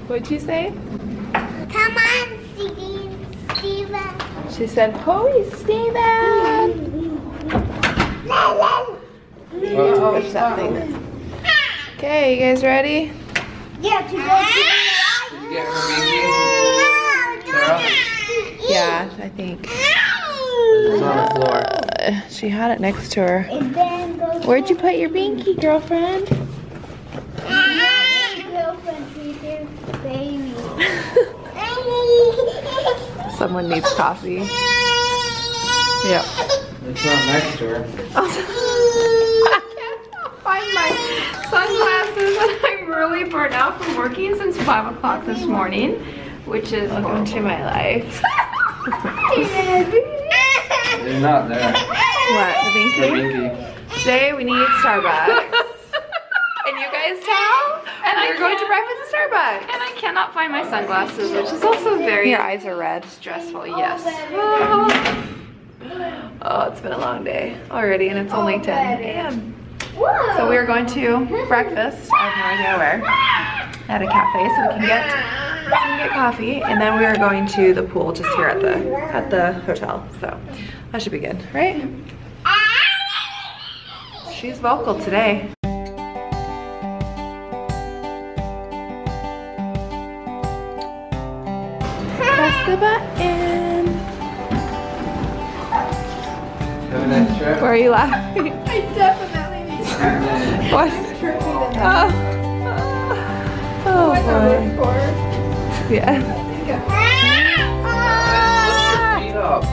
What'd you say? Come on, Steven. She said, "Hoi, Steven." Uh-oh. Push that thing. Okay, you guys ready? Yeah, to go Did you get her binky? Sarah? Yeah, I think. It's on the floor. She had it next to her. And then go. Where'd you put your binky, girlfriend? Girlfriend, baby. Someone needs coffee. Yep. It's not next to her. I can't find my sunglasses and I'm really burnt out from working since 5 o'clock this morning, which is welcome to my life. They're not there. What, the Her binky? binky. Today we need Starbucks. And you guys tell? And we're going to breakfast at Starbucks. And I cannot find my sunglasses, which is also very Your eyes are red. stressful, yes. Oh, it's been a long day already and it's only 10 a.m. So we are going to breakfast, I have no idea where, at a cafe so we can get coffee, and then we are going to the pool just here at the hotel. So that should be good, right? She's vocal today. Press the button. Have a nice trip. Why are you laughing? I definitely need to. What? Oh boy. Yeah. Speed up.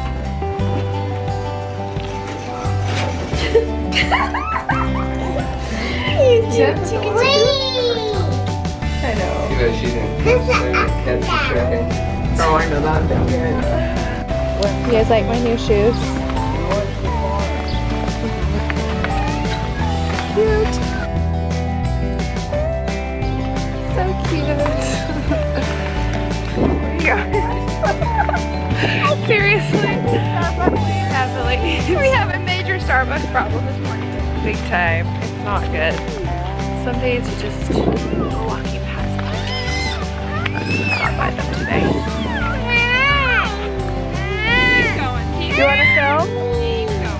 I know. Too bad she didn't catch the tracking. Oh, I know that. You guys like my new shoes? Cute. So cute. Seriously. We have a major Starbucks problem this morning. Big time. It's not good. Some days you just walking past them. Let's not buy them today. Do you want to film?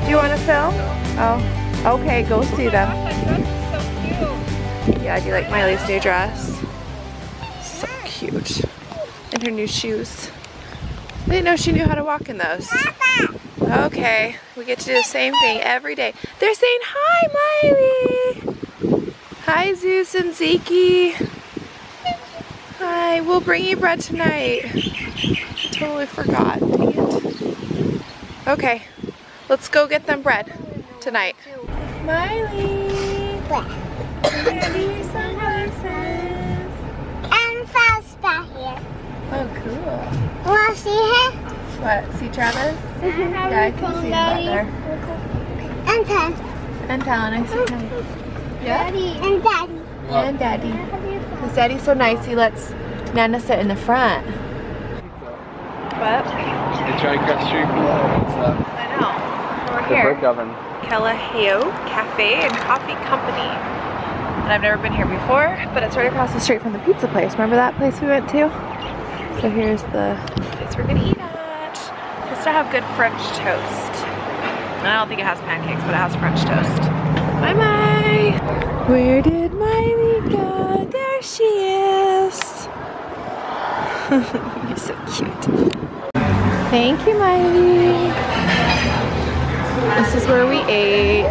Do you want to film? Oh, okay, go see them. Yeah, do you like Miley's new dress? So cute. And her new shoes. I didn't know she knew how to walk in those. Okay, we get to do the same thing every day. They're saying hi, Miley. Hi, Zeus and Zeke. Hi, we'll bring you bread tonight. Totally forgot, dang it. Okay, let's go get them bread tonight. Miley. What? Your sunglasses. And fast back here. Oh, cool. Wanna see her? What, see Travis? Yeah, I can see him back there. And Dad. And Talon, I see him. Yeah? And Daddy. And Daddy. Because Daddy's so nice, he lets Nana sit in the front. What? They try to cross the street from what's up? I know. We're The here. brick oven. Kalaheo Cafe and Coffee Company. And I've never been here before, but it's right across the street from the pizza place. Remember that place we went to? So here's the place we're gonna eat at. Just to have good French toast. And I don't think it has pancakes, but it has French toast. Bye, Mai. Where did Miley go? There she is. You're so cute. Thank you, Miley. This is where we ate.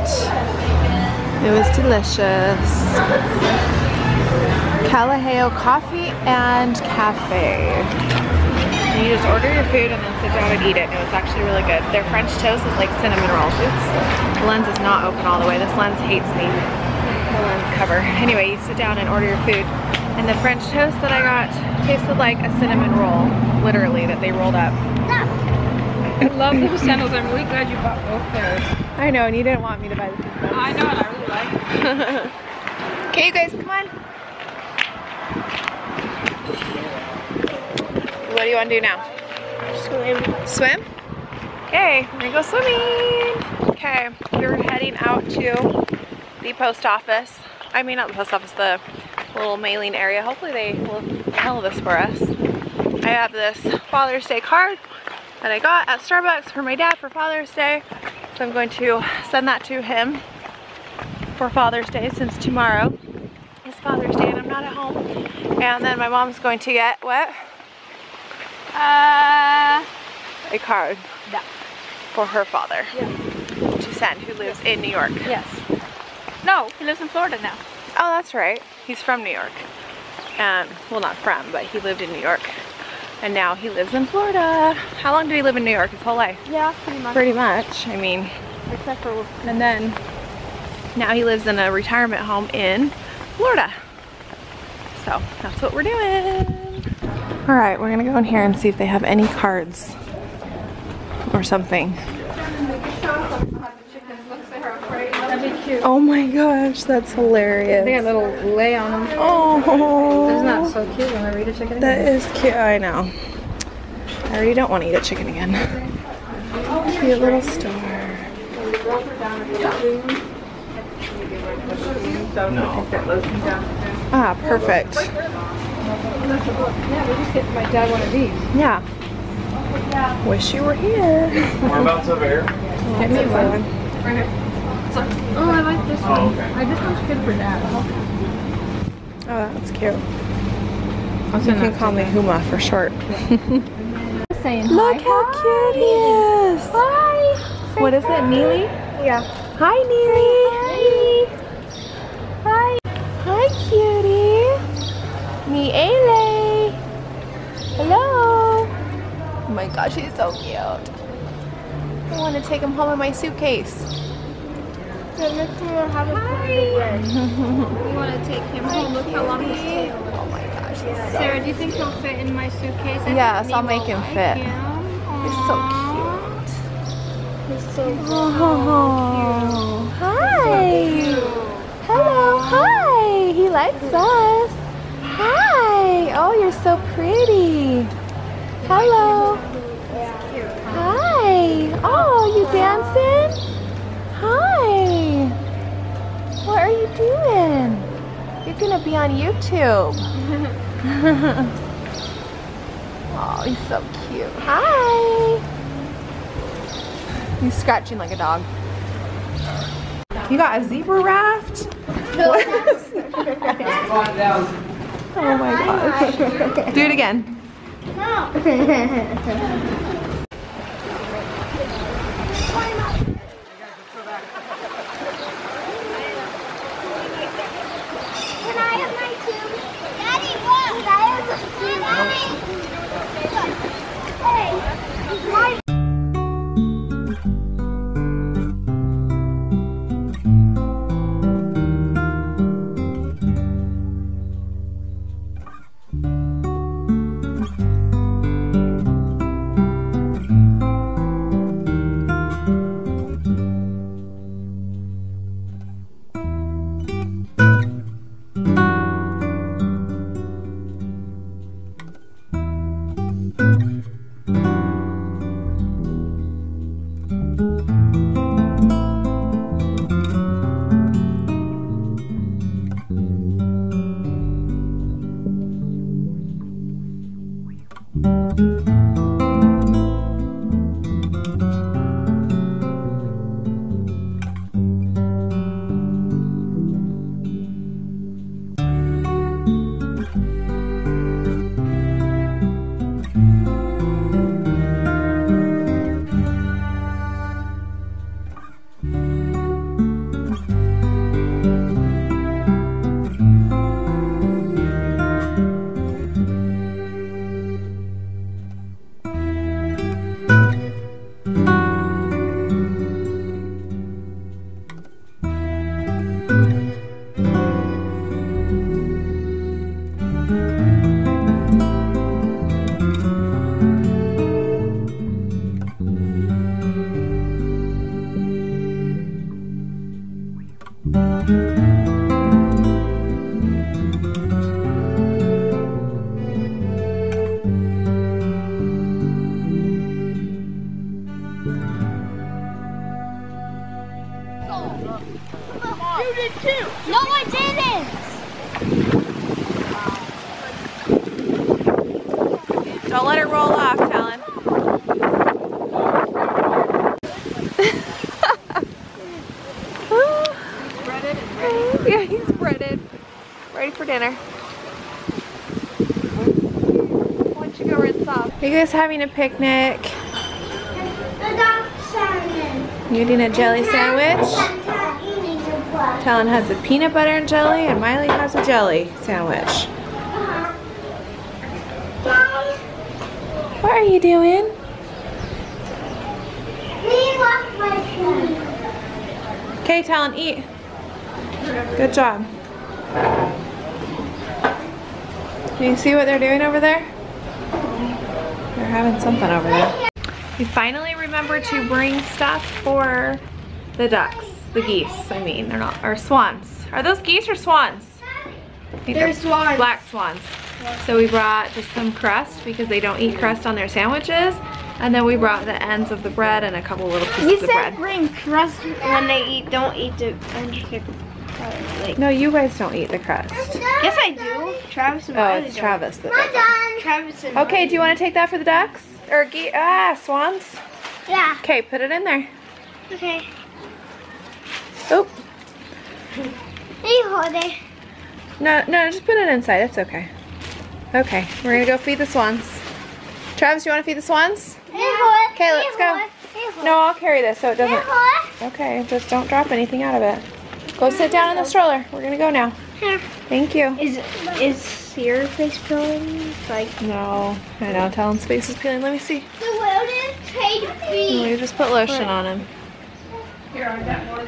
It was delicious. Kalaheo Coffee and Cafe. And you just order your food and then sit down and eat it. And it was actually really good. Their French toast is like cinnamon rolls. Oops. The lens is not open all the way. This lens hates me. The lens cover. Anyway, you sit down and order your food. And the French toast that I got tasted like a cinnamon roll. Literally, that they rolled up. I love those sandals. I'm really glad you bought both pairs. I know, and you didn't want me to buy the pizza. I know, and I really like it. Okay, you guys, come on. What do you want to do now? Swim. Swim? Okay, we're gonna go swimming. Okay, we're heading out to the post office. I mean, not the post office, the little mailing area. Hopefully they will mail this for us. I have this Father's Day card that I got at Starbucks for my dad for Father's Day. So I'm going to send that to him for Father's Day since tomorrow is Father's Day and I'm not at home. And then my mom's going to get what? A card for her father to send, who lives in New York. Yes. No, he lives in Florida now. Oh, that's right. He's from New York. Well, not from, but he lived in New York. And now he lives in Florida. How long did he live in New York his whole life? Yeah, pretty much. Pretty much. I mean, Except for... and then now he lives in a retirement home in Florida. So that's what we're doing. All right, we're gonna go in here and see if they have any cards or something. That'd be cute. Oh my gosh, that's hilarious. They got a little lay on them. Oh, Isn't that so cute? Want to eat a chicken again? that is cute. I know. I already don't want to eat a chicken again. Cute little star. Ah, perfect. Yeah, we just get my dad one of these. Yeah. Wish you were here. Whereabouts over here? Get me one. Right here. Oh, I like this one. Oh, okay. This one's good for dad. Oh, that's cute. I'll You can call me Huma for short. Saying Look how cute he is. Hi. What is it, Neely? Yeah. Hi, Neely. Hi. Hi, cutie. Niele. Hello. Oh my gosh, he's so cute. I want to take him home in my suitcase. You want to take him home? Look how long his tail is. Oh my gosh, he's so Sarah, do you think he'll fit in my suitcase? Yes, I'll make him fit. He's so cute. He's so cute. Oh, hi. Hello, hi. He likes us. Hi. Oh, you're so pretty. Hello. Hi. Oh, you dancing? Hi. What are you doing? You're gonna be on YouTube. Oh, he's so cute. Hi. He's scratching like a dog. You got a zebra raft? What is that? Oh my gosh. Do it again. Can I have my tube? Daddy, what? Can I have the Hey, Don't let it roll off, Talon. Breaded and ready. Yeah, he's breaded. Ready for dinner. Why don't you go rinse off? Are you guys having a picnic? The dog salmon. You eating a jelly sandwich? Talon has a peanut butter and jelly, and Miley has a jelly sandwich. What are you doing? Okay, Talon, eat. Good job. Can you see what they're doing over there? They're having something over there. We finally remembered to bring stuff for the ducks. The geese, I mean. They're not, or swans. Are those geese or swans? I think They're swans. Black swans. So we brought just some crust because they don't eat crust on their sandwiches. And then we brought the ends of the bread and a couple little pieces of bread. Bring crust when they don't eat the like. No, you guys don't eat the crust. Yes, I do. Travis and Miley it's don't. Travis that does. Travis and Okay, do you want to take that for the ducks? Or swans? Yeah. Okay, put it in there. Okay. Oh. You hold it. No, just put it inside. It's okay. Okay, we're gonna go feed the swans. Travis, you want to feed the swans? Okay, let's go. No, I'll carry this so it doesn't. Okay, just don't drop anything out of it. Go sit down in the stroller. We're gonna go now. Thank you. Is your face peeling? Like No, I know. Talon's face is peeling. Let me see. We just put lotion on him.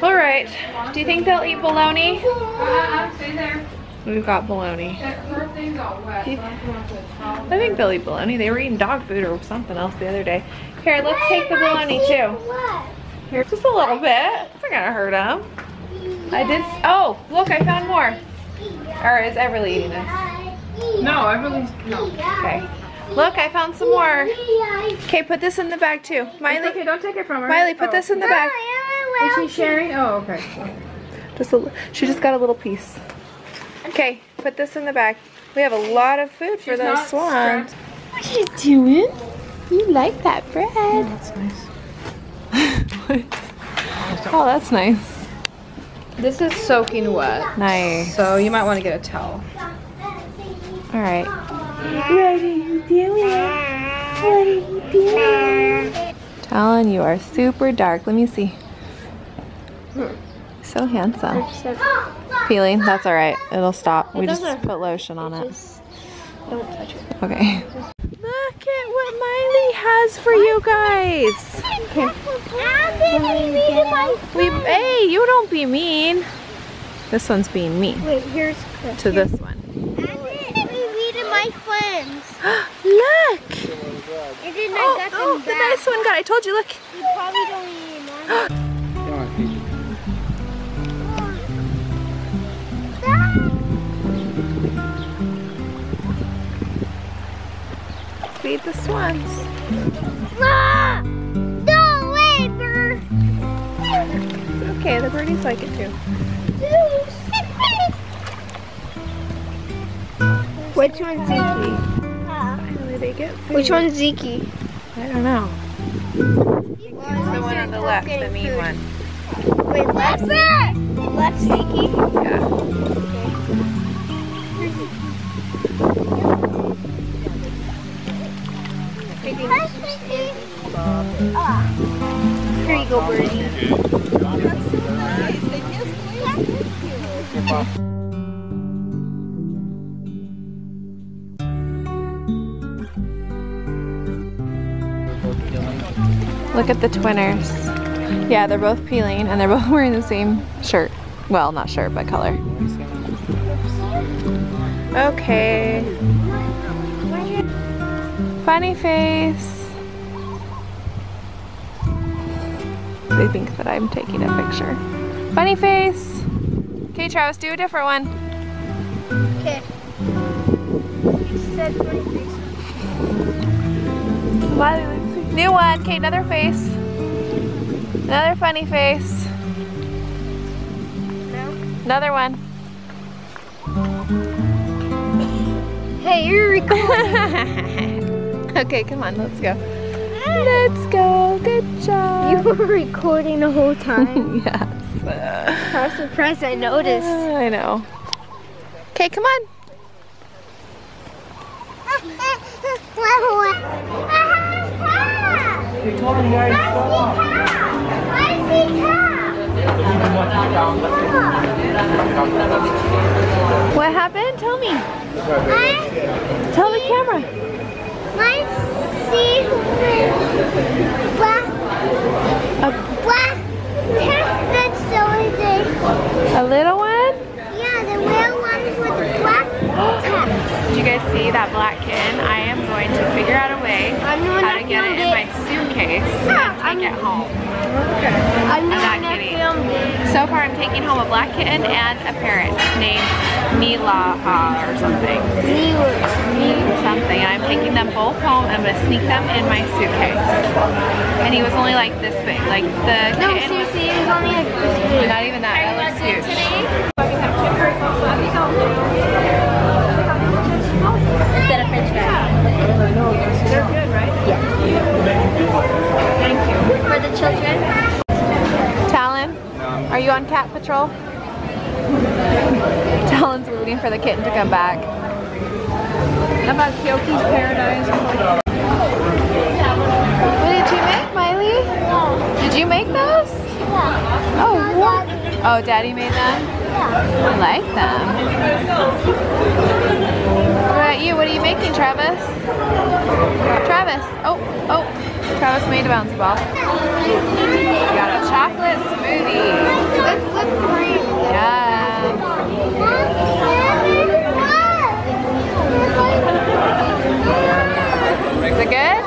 All right. Do you think they'll eat bologna? Stay there. We've got bologna. Her thing's all wet. I think they'll eat bologna. They were eating dog food or something else the other day. Here, let's take the bologna too. Here, just a little bit. It's not gonna hurt them. I did. Oh, look! I found more. Or is Everly eating this? No, Everly's no. Okay. Look, I found some more. Okay, put this in the bag too. Miley, Okay, don't take it from her. Miley, put this in the bag. Is she sharing? Oh, okay. She just got a little piece. Okay, put this in the bag. We have a lot of food for those swans. What are you doing? You like that bread? Oh, that's nice. Oh, that's nice. This is soaking wet. Nice. So you might want to get a towel. All right. What are you doing? What are you doing? Talon, you are super dark. Let me see. So handsome. Peeling? That's all right. It'll stop. We just put lotion on it. Don't touch it. Okay. Look at what Miley has for you guys. Hey, you don't be mean. This one's being mean. Wait, here's to this one. my friends. Look. And then I got them the back. nice one got. I told you. Look. You probably don't eat anymore. Feed the swans. Ah! No way, bird. It's okay, the birdies like it too. Which one's Zeke? Finally they get food. Which one's Zeke? I don't know. It's the one on the left, the mean one. Wait, left Zeke? Left Zeke? Yeah. Here you go, birdie. That's so nice. They just Look at the twinners. Yeah, they're both peeling and they're both wearing the same shirt. Well, not shirt, but color. Okay. Funny face. They think that I'm taking a picture. Funny face. Okay, Travis, do a different one. Okay. You said funny face. New one. Okay, another face. Another funny face. No. Another one. Hey, you're recording. Okay, come on, let's go. Let's go. Good job. You were recording the whole time. Yes. I was surprised I noticed. I know. Okay, come on. You told him where he's going. What happened? Tell me. Tell the camera. A little one? Yeah, the little one with the black tap. Did you guys see that black kitten? I am going to figure out a way how to get it in my suitcase and take it home. I'm not kidding. So far I'm taking home a black kitten and a parrot named Milaha or something. I'm taking them both home and I'm going to sneak them in my suitcase. And he was only like this big. Like the No, kitten was seriously, it was only like this big. not even that. That looks huge. Is that a French fry? They're good, right? Yes. Thank you. For the children? Talon, are you on cat patrol? Talon's waiting for the kitten to come back. How about Kyoki's Paradise? What did you make, Miley? Did you make those? Oh, what? Oh, Daddy made them? I like them. What about you? What are you making, Travis? Travis. Oh. Travis made a bouncy ball. We got a chocolate smoothie. With whipped cream. Yeah. Is it good?